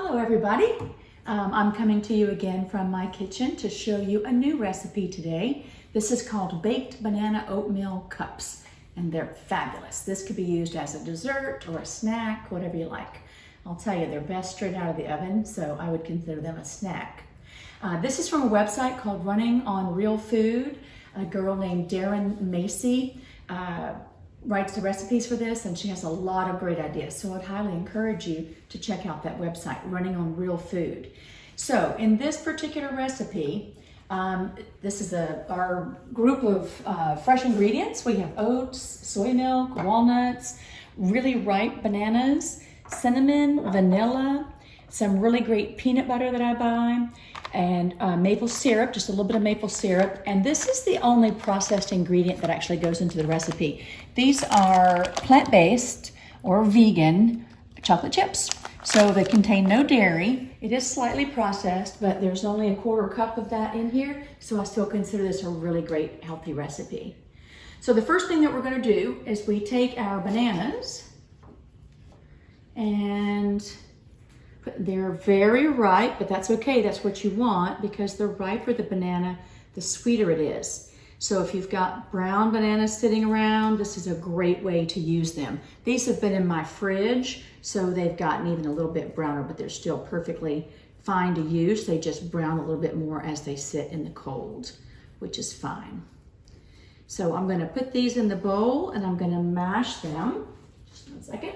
Hello everybody. I'm coming to you again from my kitchen to show you a new recipe today. This is called baked banana oatmeal cups and they're fabulous. This could be used as a dessert or a snack, whatever you like. I'll tell you, they're best straight out of the oven, so I would consider them a snack. This is from a website called Running on Real Food. A girl named Darren Macy writes the recipes for this, and she has a lot of great ideas. So I'd highly encourage you to check out that website, Running on Real Food. So in this particular recipe, this is our group of fresh ingredients. We have oats, soy milk, walnuts, really ripe bananas, cinnamon, vanilla, some really great peanut butter that I buy, and maple syrup, just a little bit of maple syrup. And this is the only processed ingredient that actually goes into the recipe. These are plant-based or vegan chocolate chips. So they contain no dairy. It is slightly processed, but there's only a quarter cup of that in here. So I still consider this a really great healthy recipe. So the first thing that we're gonna do is we take our bananas, and they're very ripe, but that's okay. That's what you want, because the riper the banana, the sweeter it is. So if you've got brown bananas sitting around, this is a great way to use them. These have been in my fridge, so they've gotten even a little bit browner, but they're still perfectly fine to use. They just brown a little bit more as they sit in the cold, which is fine. So I'm gonna put these in the bowl and I'm gonna mash them. Just 1 second.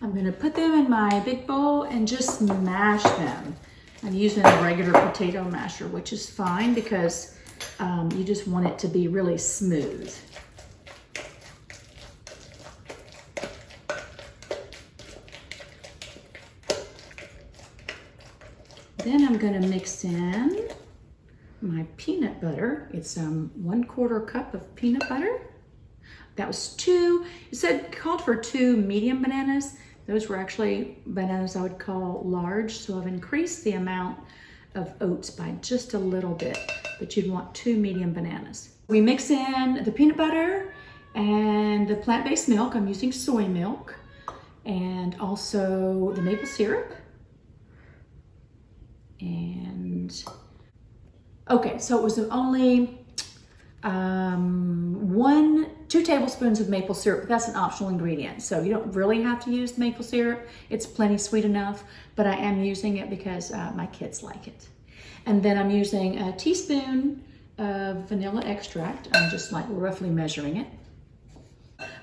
I'm gonna put them in my big bowl and just mash them. I'm using a regular potato masher, which is fine because you just want it to be really smooth. Then I'm gonna mix in my peanut butter. It's 1/4 cup of peanut butter. That was called for 2 medium bananas. Those were actually bananas I would call large, so I've increased the amount of oats by just a little bit, but you'd want 2 medium bananas. We mix in the peanut butter and the plant-based milk. I'm using soy milk, and also the maple syrup. And okay, so it was only 2 tablespoons of maple syrup. That's an optional ingredient, so you don't really have to use maple syrup. It's plenty sweet enough, but I am using it because my kids like it. And then I'm using a teaspoon of vanilla extract. I'm just like roughly measuring it.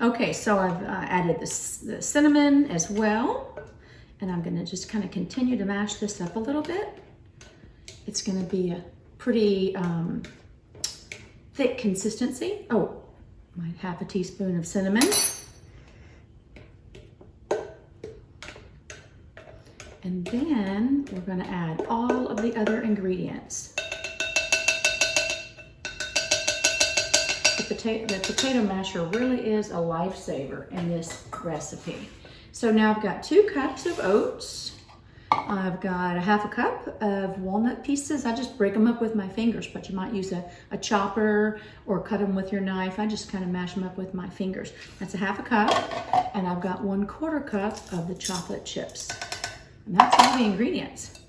Okay, so I've added the cinnamon as well, and I'm gonna just kind of continue to mash this up a little bit. It's gonna be a pretty thick consistency. Oh, my 1/2 teaspoon of cinnamon. And then we're gonna add all of the other ingredients. The potato masher really is a lifesaver in this recipe. So now I've got 2 cups of oats. I've got a 1/2 cup of walnut pieces. I just break them up with my fingers, but you might use a chopper or cut them with your knife. I just kind of mash them up with my fingers. That's a 1/2 cup, and I've got 1/4 cup of the chocolate chips. And that's all the ingredients.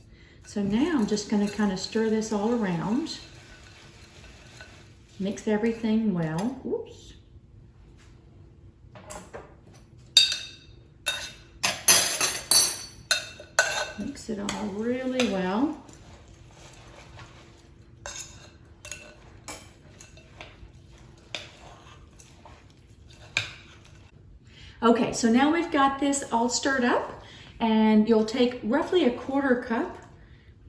So now I'm just gonna kind of stir this all around. Mix everything well. Oops. Mix it all really well. Okay, so now we've got this all stirred up, and you'll take roughly a 1/4 cup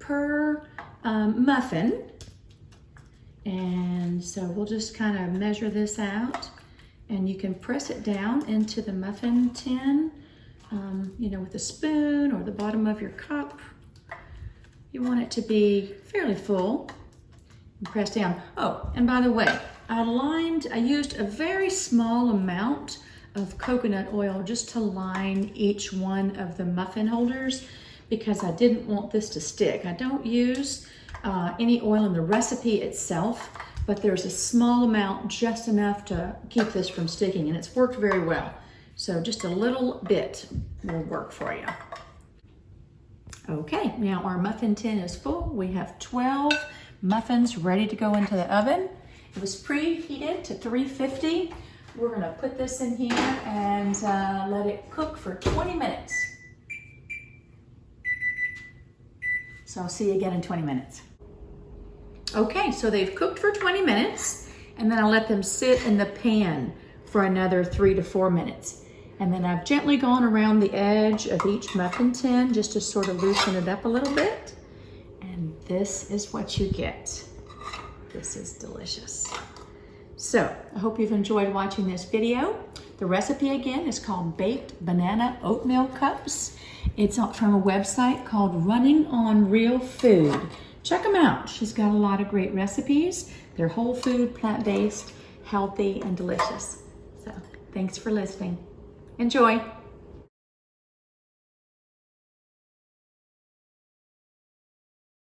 per muffin. And so we'll just kind of measure this out, and you can press it down into the muffin tin. With a spoon or the bottom of your cup. You want it to be fairly full. And press down. Oh, and by the way, I used a very small amount of coconut oil just to line each one of the muffin holders because I didn't want this to stick. I don't use any oil in the recipe itself, but there's a small amount, just enough to keep this from sticking, and it's worked very well. So just a little bit will work for you. Okay, now our muffin tin is full. We have 12 muffins ready to go into the oven. It was preheated to 350. We're gonna put this in here and let it cook for 20 minutes. So I'll see you again in 20 minutes. Okay, so they've cooked for 20 minutes, and then I'll let them sit in the pan for another 3 to 4 minutes. And then I've gently gone around the edge of each muffin tin just to sort of loosen it up a little bit. And this is what you get. This is delicious. So I hope you've enjoyed watching this video. The recipe again is called Baked Banana Oatmeal Cups. It's from a website called Running on Real Food. Check them out. She's got a lot of great recipes. They're whole food, plant-based, healthy, and delicious. So thanks for listening. Enjoy.